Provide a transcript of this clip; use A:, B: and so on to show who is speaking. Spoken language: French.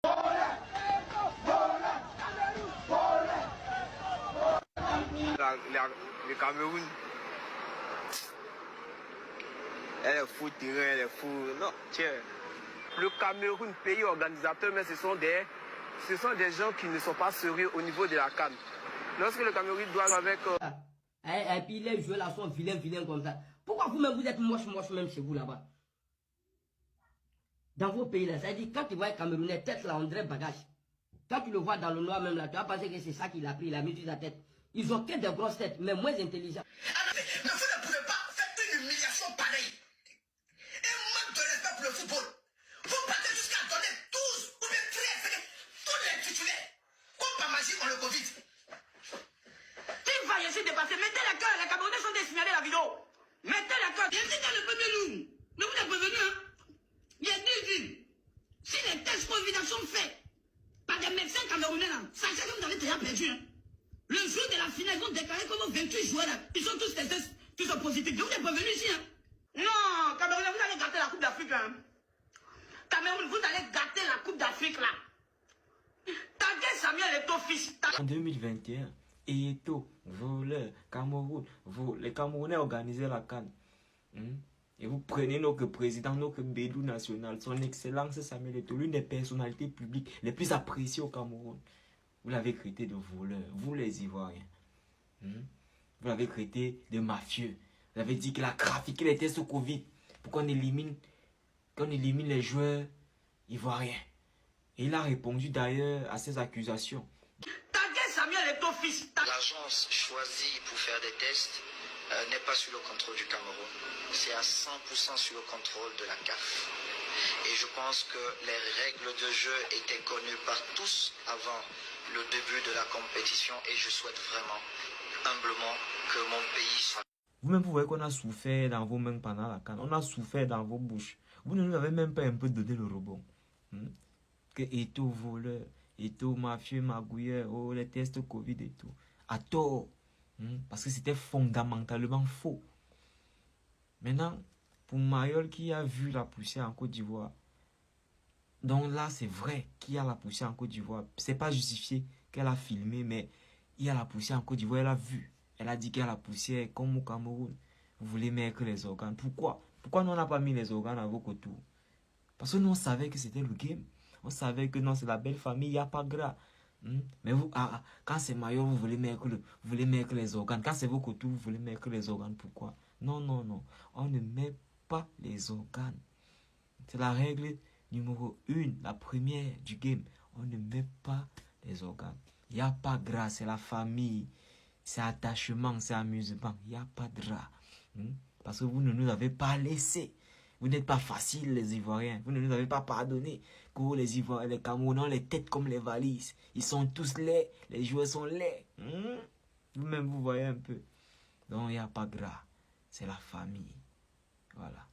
A: Le Cameroun, elle est fou terrain, elle est fou. Non, tiens. Le Cameroun, pays organisateur, mais ce sont des gens qui ne sont pas sérieux au niveau de la CAN. Lorsque le Cameroun doit avec...
B: Et puis les joueurs là sont vilains comme ça. Pourquoi vous-même vous êtes moche même chez vous là-bas? Dans vos pays là, ça dit quand tu vois un Camerounais, tête là, on dirait bagage. Quand tu le vois dans le noir même là, tu vas penser que c'est ça qu'il a pris, il a mis sur sa tête. Ils ont que des grosses têtes, mais moins intelligents.
C: Mais vous ne pouvez pas faire une humiliation pareille. Un manque de respect pour le football. Vous partez jusqu'à donner 12 ou bien 13, tous les titulaires. Comme par magie, on le Covid.
D: Qui va essayer de passer? Mettez la cœur, les Camerounais sont destinés la vidéo. Mettez la cœur. Viens dans le premier jour. Mais vous êtes prévenu, hein? Il y a 2 villes. Si les tests Covid sont faits par des médecins camerounais, là, sachez que vous avez déjà perdu, hein? Le jour de la finale, ils vont déclarer que vos 28 joueurs là, ils sont tous testés, tous sont positifs. Donc vous n'êtes pas venus ici, hein? Non, Cameroun, vous allez gâter la Coupe d'Afrique, hein? Cameroun, vous allez gâter la Coupe d'Afrique, là. Taguez Samuel Eto'o fils.
E: En 2021, Eto'o, voleur, Cameroun, les Camerounais organisaient la CAN. Et vous prenez notre président, notre bédou national, son excellence Samuel Eto'o, l'une des personnalités publiques les plus appréciées au Cameroun. Vous l'avez traité de voleur, vous les Ivoiriens. Vous l'avez traité de mafieux. Vous avez dit qu'il a trafiqué les tests au Covid pour qu'on élimine les joueurs ivoiriens. Et il a répondu d'ailleurs à ces accusations.
D: Taguez Samuel Eto'o fils.
C: L'agence choisie pour faire des tests n'est pas sous le contrôle du Cameroun. C'est à 100% sous le contrôle de la CAF. Et je pense que les règles de jeu étaient connues par tous avant le début de la compétition et je souhaite vraiment, humblement, que mon pays soit...
E: Vous-même, vous voyez qu'on a souffert dans vos mains pendant la CAN. On a souffert dans vos bouches. Vous ne nous avez même pas un peu donné le rebond. Que Eto'o voleur, Eto'o mafieux, magouilleur, oh, les tests Covid et tout. À tort. Parce que c'était fondamentalement faux. Maintenant, pour Mayol qui a vu la poussière en Côte d'Ivoire, donc là, c'est vrai qu'il y a la poussière en Côte d'Ivoire. C'est pas justifié qu'elle a filmé, mais il y a la poussière en Côte d'Ivoire, elle a vu. Elle a dit qu'il y a la poussière comme au Cameroun. Vous voulez mettre les organes. Pourquoi? Pourquoi nous on n'a pas mis les organes à vos autour? Parce que nous, on savait que c'était le game. On savait que non, c'est la belle famille, il n'y a pas gras. Mais vous, quand c'est Mayo, vous voulez mettre les organes. Quand c'est vos autour, vous voulez mettre les organes. Pourquoi? Non, non, non. On ne met pas les organes. C'est la règle numéro 1, la première du game. On ne met pas les organes. Il n'y a pas gras, c'est la famille. C'est attachement, c'est amusement. Il n'y a pas de gras. Parce que vous ne nous avez pas laissé. Vous n'êtes pas facile, les Ivoiriens. Vous ne nous avez pas pardonné. Que les Ivoiriens, les Camerounais, les têtes comme les valises. Ils sont tous laids. Les joueurs sont laids. Vous-même, vous voyez un peu. Donc, il n'y a pas gras. C'est la famille. Voilà.